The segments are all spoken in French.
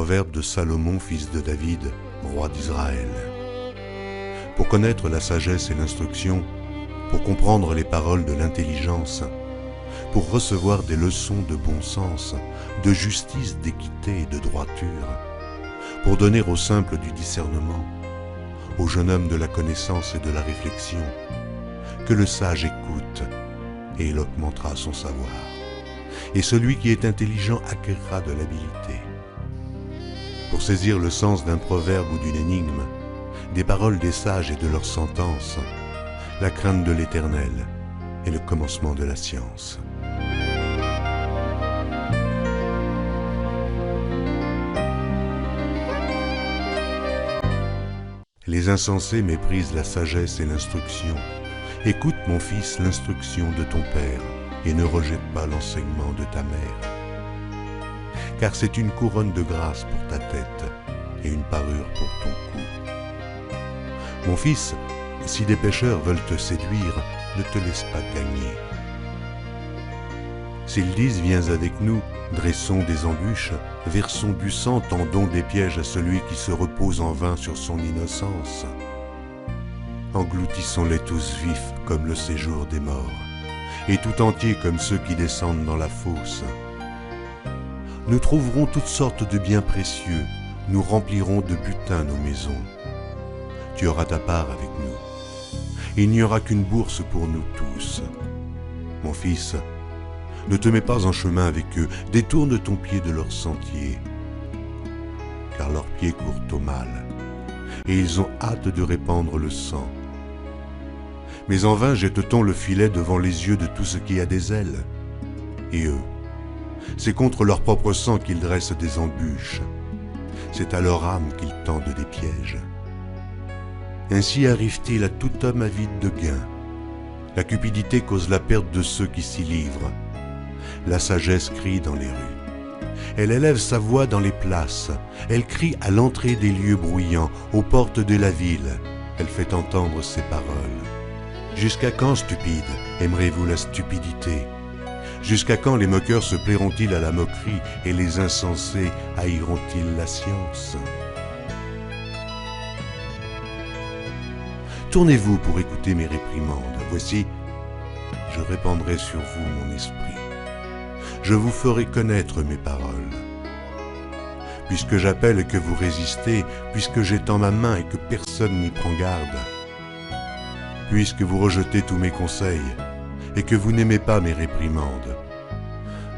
proverbe de Salomon, fils de David, roi d'Israël. Pour connaître la sagesse et l'instruction, pour comprendre les paroles de l'intelligence, pour recevoir des leçons de bon sens, de justice, d'équité et de droiture, pour donner aux simples du discernement, au jeune homme de la connaissance et de la réflexion, que le sage écoute, et il augmentera son savoir. Et celui qui est intelligent acquérera de l'habileté. Pour saisir le sens d'un proverbe ou d'une énigme, des paroles des sages et de leurs sentences, la crainte de l'Éternel est le commencement de la science. Les insensés méprisent la sagesse et l'instruction. Écoute, mon fils, l'instruction de ton père, et ne rejette pas l'enseignement de ta mère. Car c'est une couronne de grâce pour ta tête, et une parure pour ton cou. Mon fils, si des pécheurs veulent te séduire, ne te laisse pas gagner. S'ils disent « Viens avec nous », dressons des embûches, versons du sang, tendons des pièges à celui qui se repose en vain sur son innocence. Engloutissons-les tous vifs comme le séjour des morts, et tout entiers comme ceux qui descendent dans la fosse. Nous trouverons toutes sortes de biens précieux, nous remplirons de butin nos maisons. Tu auras ta part avec nous. Il n'y aura qu'une bourse pour nous tous. Mon fils, ne te mets pas en chemin avec eux, détourne ton pied de leur sentier, car leurs pieds courent au mal, et ils ont hâte de répandre le sang. Mais en vain jette-t-on le filet devant les yeux de tout ce qui a des ailes. Et eux, c'est contre leur propre sang qu'ils dressent des embûches, c'est à leur âme qu'ils tendent des pièges. Ainsi arrive-t-il à tout homme avide de gain. La cupidité cause la perte de ceux qui s'y livrent. La sagesse crie dans les rues. Elle élève sa voix dans les places. Elle crie à l'entrée des lieux bruyants, aux portes de la ville. Elle fait entendre ses paroles. Jusqu'à quand, stupides, aimerez-vous la stupidité? Jusqu'à quand les moqueurs se plairont-ils à la moquerie et les insensés haïront-ils la science? Tournez-vous pour écouter mes réprimandes. Voici, je répandrai sur vous mon esprit. Je vous ferai connaître mes paroles. Puisque j'appelle et que vous résistez, puisque j'étends ma main et que personne n'y prend garde, puisque vous rejetez tous mes conseils et que vous n'aimez pas mes réprimandes,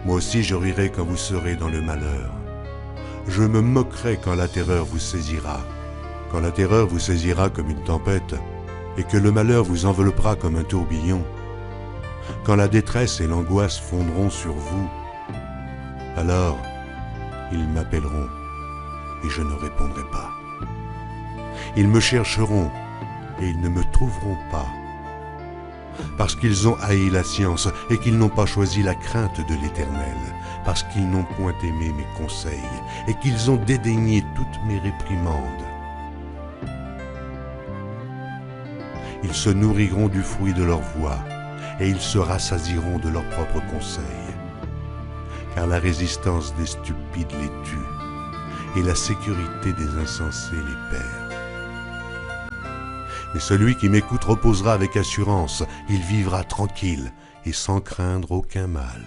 moi aussi je rirai quand vous serez dans le malheur. Je me moquerai quand la terreur vous saisira. Quand la terreur vous saisira comme une tempête et que le malheur vous enveloppera comme un tourbillon, quand la détresse et l'angoisse fondront sur vous, alors ils m'appelleront et je ne répondrai pas. Ils me chercheront et ils ne me trouveront pas, parce qu'ils ont haï la science et qu'ils n'ont pas choisi la crainte de l'Éternel, parce qu'ils n'ont point aimé mes conseils et qu'ils ont dédaigné toutes mes réprimandes. Ils se nourriront du fruit de leur voix, et ils se rassasieront de leurs propres conseils. Car la résistance des stupides les tue, et la sécurité des insensés les perd. Mais celui qui m'écoute reposera avec assurance, il vivra tranquille, et sans craindre aucun mal.